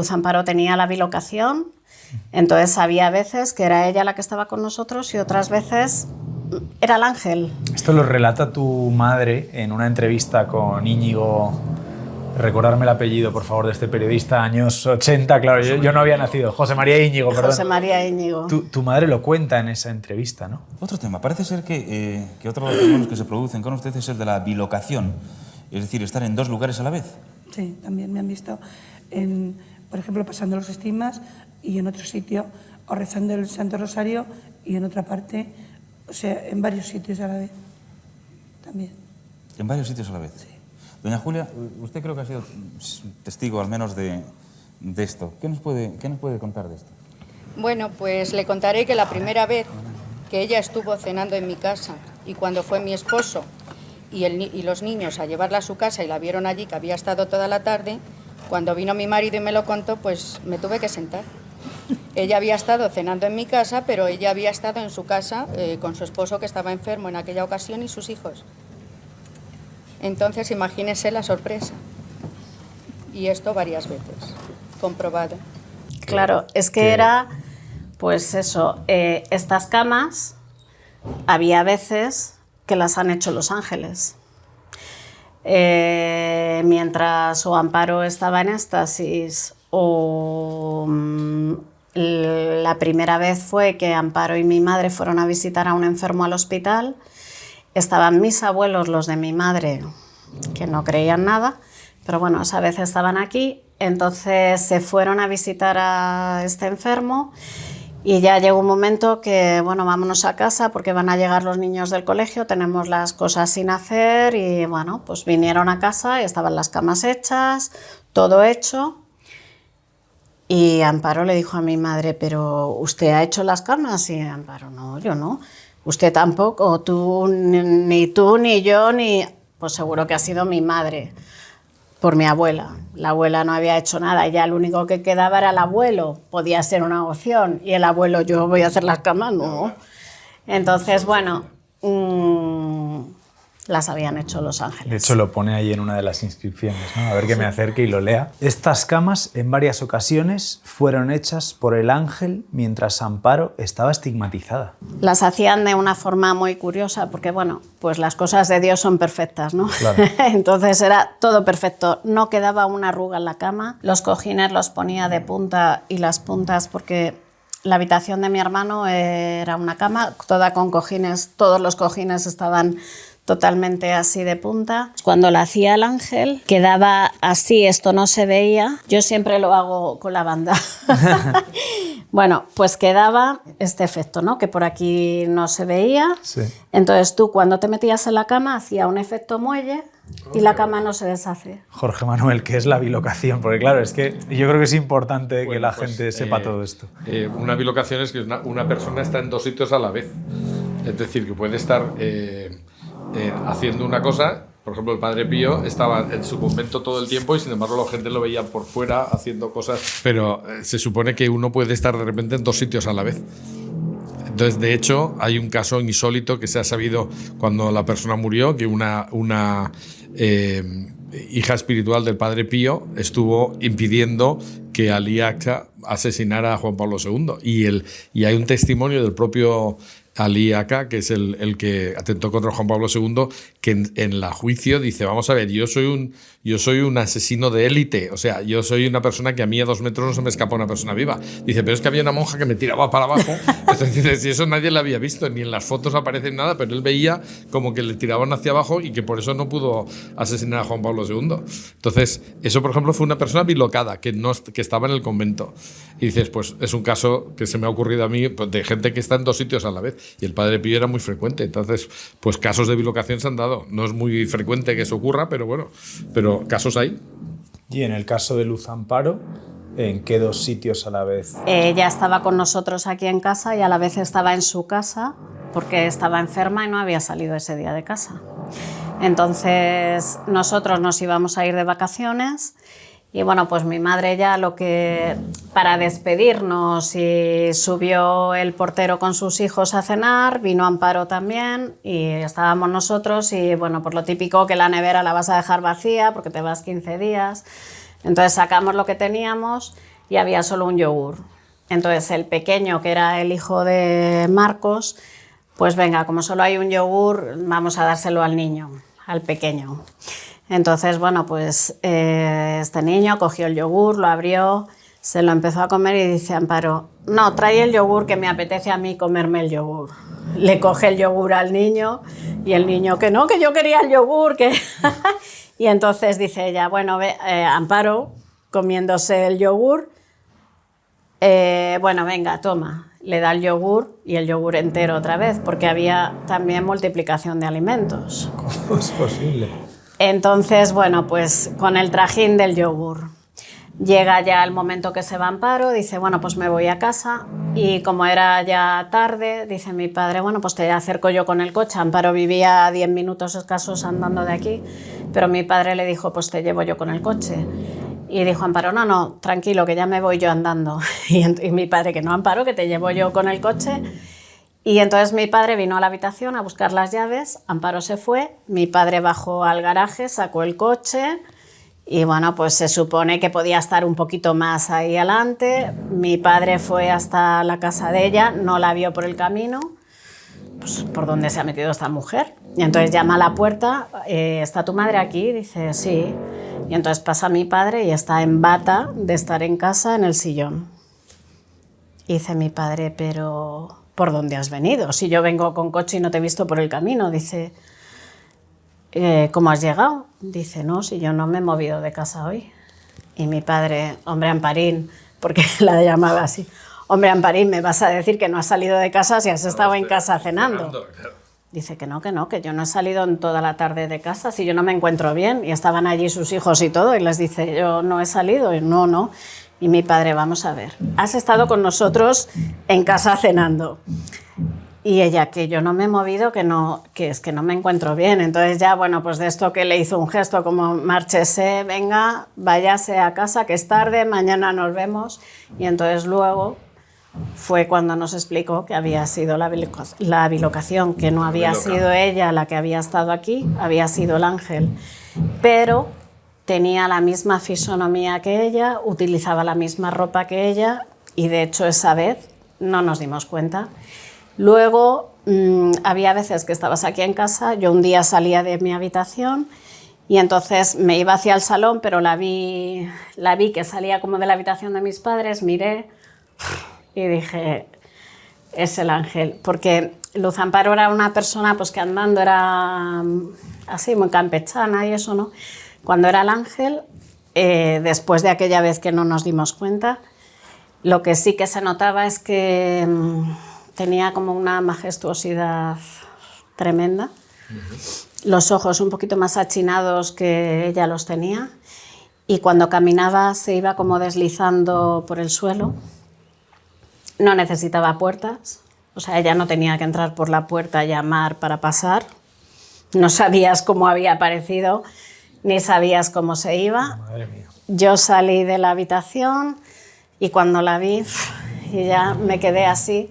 Luz Amparo tenía la bilocación, entonces había veces que era ella la que estaba con nosotros y otras veces era el ángel. Esto lo relata tu madre en una entrevista con Íñigo. Recordarme el apellido, por favor, de este periodista, años 80, claro, yo no había nacido. José María Íñigo, perdón. José María Íñigo. Tu madre lo cuenta en esa entrevista, ¿no? Otro tema, parece ser que otro de los fenómenos que se producen con usted es el de la bilocación, es decir, estar en dos lugares a la vez. Sí, también me han visto, por ejemplo, pasando los estigmas y en otro sitio, o rezando el Santo Rosario y en otra parte, o sea, en varios sitios a la vez, también. ¿En varios sitios a la vez? Sí. Doña Julia, usted creo que ha sido testigo al menos de esto. ¿Qué nos puede contar de esto? Bueno, pues le contaré que la primera vez que ella estuvo cenando en mi casa y cuando fue mi esposo y los niños a llevarla a su casa y la vieron allí, que había estado toda la tarde, cuando vino mi marido y me lo contó, pues me tuve que sentar. Ella había estado cenando en mi casa, pero ella había estado en su casa con su esposo, que estaba enfermo en aquella ocasión, y sus hijos. Entonces, imagínese la sorpresa. Y esto varias veces, comprobado. Claro, es que era, pues eso, estas camas, había veces que las han hecho los ángeles. Mientras o Amparo estaba en éxtasis o la primera vez fue que Amparo y mi madre fueron a visitar a un enfermo al hospital. Estaban mis abuelos, los de mi madre, que no creían nada, pero bueno, esa vez estaban aquí, entonces se fueron a visitar a este enfermo y ya llegó un momento que, bueno, vámonos a casa porque van a llegar los niños del colegio, tenemos las cosas sin hacer y, bueno, pues vinieron a casa y estaban las camas hechas, todo hecho. Y Amparo le dijo a mi madre, ¿pero usted ha hecho las camas? Y Amparo, no, yo no. Usted tampoco, ni yo, ni... Pues seguro que ha sido mi madre, por mi abuela. La abuela no había hecho nada, ya lo único que quedaba era el abuelo. Podía ser una opción. Y el abuelo, yo voy a hacer las camas, no. Entonces, bueno, las habían hecho los ángeles. De hecho, lo pone ahí en una de las inscripciones, ¿no? A ver que me acerque y lo lea. Estas camas, en varias ocasiones, fueron hechas por el ángel mientras Amparo estaba estigmatizada. Las hacían de una forma muy curiosa, porque, bueno, pues las cosas de Dios son perfectas, ¿no? Claro. Entonces era todo perfecto. No quedaba una arruga en la cama. Los cojines los ponía de punta y las puntas, porque la habitación de mi hermano era una cama, toda con cojines. Todos los cojines estaban totalmente así de punta. Cuando la hacía el ángel, quedaba así, esto no se veía. Yo siempre lo hago con la banda. Bueno, pues quedaba este efecto, ¿no? Que por aquí no se veía. Sí. Entonces tú, cuando te metías en la cama, hacía un efecto muelle y la cama no se deshace. Jorge Manuel, ¿qué es la bilocación? Porque claro, es que yo creo que es importante que la gente sepa todo esto. Una bilocación es que una persona está en dos sitios a la vez. Es decir, que puede estar haciendo una cosa. Por ejemplo, el Padre Pío estaba en su convento todo el tiempo y sin embargo la gente lo veía por fuera haciendo cosas, pero se supone que uno puede estar de repente en dos sitios a la vez. Entonces, de hecho, hay un caso insólito que se ha sabido cuando la persona murió, que una hija espiritual del Padre Pío estuvo impidiendo que Ali Aksa asesinara a Juan Pablo II. Y hay un testimonio del propio Ali Aksa, que es el que atentó contra Juan Pablo II, que en la juicio dice, vamos a ver, yo soy un asesino de élite, o sea, yo soy una persona que a mí a 2 metros no se me escapa una persona viva. Dice, pero es que había una monja que me tiraba para abajo. Entonces dice, si eso nadie lo había visto, ni en las fotos aparece nada, pero él veía como que le tiraban hacia abajo y que por eso no pudo asesinar a Juan Pablo II. Entonces, eso, por ejemplo, fue una persona bilocada, que estaba en el convento. Y dices, pues es un caso que se me ha ocurrido a mí, pues, de gente que está en 2 sitios a la vez. Y el Padre Pío era muy frecuente. Entonces, pues casos de bilocación se han dado. No es muy frecuente que eso ocurra, pero bueno, pero casos hay. Y en el caso de Luz Amparo, ¿en qué 2 sitios a la vez? Ella estaba con nosotros aquí en casa y a la vez estaba en su casa porque estaba enferma y no había salido ese día de casa. Entonces nosotros nos íbamos a ir de vacaciones y bueno, pues mi madre ya para despedirnos, y subió el portero con sus hijos a cenar, vino Amparo también y estábamos nosotros y bueno, por lo típico que la nevera la vas a dejar vacía porque te vas 15 días. Entonces sacamos lo que teníamos y había solo un yogur. Entonces el pequeño, que era el hijo de Marcos, pues venga, como solo hay un yogur, vamos a dárselo al niño, al pequeño. Entonces, bueno, pues este niño cogió el yogur, lo abrió, se lo empezó a comer y dice Amparo, no, trae el yogur que me apetece a mí comerme el yogur. Le coge el yogur al niño y el niño que no, que yo quería el yogur, que... Y entonces dice ella, bueno, Amparo, comiéndose el yogur, bueno, venga, toma. Le da el yogur y el yogur entero otra vez, porque había también multiplicación de alimentos. ¿Cómo es posible? Entonces, bueno, pues con el trajín del yogur. Llega ya el momento que se va Amparo, dice, bueno, pues me voy a casa, y como era ya tarde, dice mi padre, bueno, pues te acerco yo con el coche. Amparo vivía a 10 minutos escasos andando de aquí, pero mi padre le dijo, pues te llevo yo con el coche. Y dijo Amparo, no, no, tranquilo, que ya me voy yo andando. Y mi padre, que no, Amparo, que te llevo yo con el coche. Y entonces mi padre vino a la habitación a buscar las llaves, Amparo se fue, mi padre bajó al garaje, sacó el coche y bueno, pues se supone que podía estar un poquito más ahí adelante. Mi padre fue hasta la casa de ella, no la vio por el camino, pues por dónde se ha metido esta mujer. Y entonces llama a la puerta, ¿está tu madre aquí? Dice, sí. Y entonces pasa mi padre y está en bata de estar en casa en el sillón. Y dice mi padre, pero ¿por dónde has venido? Si yo vengo con coche y no te he visto por el camino. Dice, ¿cómo has llegado? Dice, no, si yo no me he movido de casa hoy. Y mi padre, hombre Amparín, porque la llamaba así, hombre Amparín, ¿me vas a decir que no has salido de casa si has estado en casa cenando? Dice que no, que yo no he salido en toda la tarde de casa, si yo no me encuentro bien. Y estaban allí sus hijos y todo, y les dice, yo no he salido, y no. Y mi padre, vamos a ver, has estado con nosotros en casa cenando. Y ella, que yo no me he movido, que es que no me encuentro bien. Entonces ya, bueno, pues de esto que le hizo un gesto como, márchese, venga, váyase a casa, que es tarde, mañana nos vemos. Y entonces luego fue cuando nos explicó que había sido la bilocación, que no había sido ella la que había estado aquí, había sido el ángel. Pero tenía la misma fisonomía que ella, utilizaba la misma ropa que ella, y de hecho esa vez no nos dimos cuenta. Luego había veces que estabas aquí en casa, yo un día salía de mi habitación y entonces me iba hacia el salón, pero la vi que salía como de la habitación de mis padres, miré y dije, es el ángel, porque Luz Amparo era una persona pues que andando era así muy campechana y eso, ¿no? Cuando era el ángel, después de aquella vez que no nos dimos cuenta, lo que sí que se notaba es que tenía como una majestuosidad tremenda, los ojos un poquito más achinados que ella los tenía, y cuando caminaba se iba como deslizando por el suelo. No necesitaba puertas, o sea, ella no tenía que entrar por la puerta, llamar para pasar, no sabías cómo había aparecido, ni sabías cómo se iba. Madre mía. Yo salí de la habitación y cuando la vi, y ya me quedé así,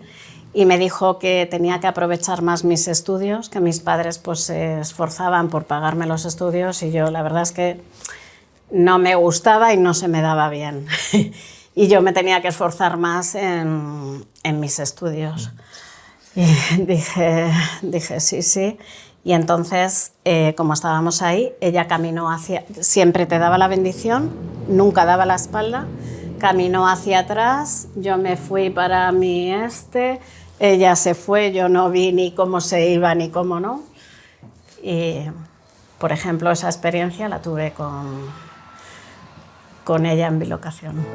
y me dijo que tenía que aprovechar más mis estudios, que mis padres pues se esforzaban por pagarme los estudios y yo la verdad es que no me gustaba y no se me daba bien. Y yo me tenía que esforzar más en mis estudios. Y dije sí. Y entonces, como estábamos ahí, ella caminó hacia... Siempre te daba la bendición, nunca daba la espalda. Caminó hacia atrás, yo me fui para mi ella se fue, yo no vi ni cómo se iba ni cómo no. Y, por ejemplo, esa experiencia la tuve con ella en bilocación.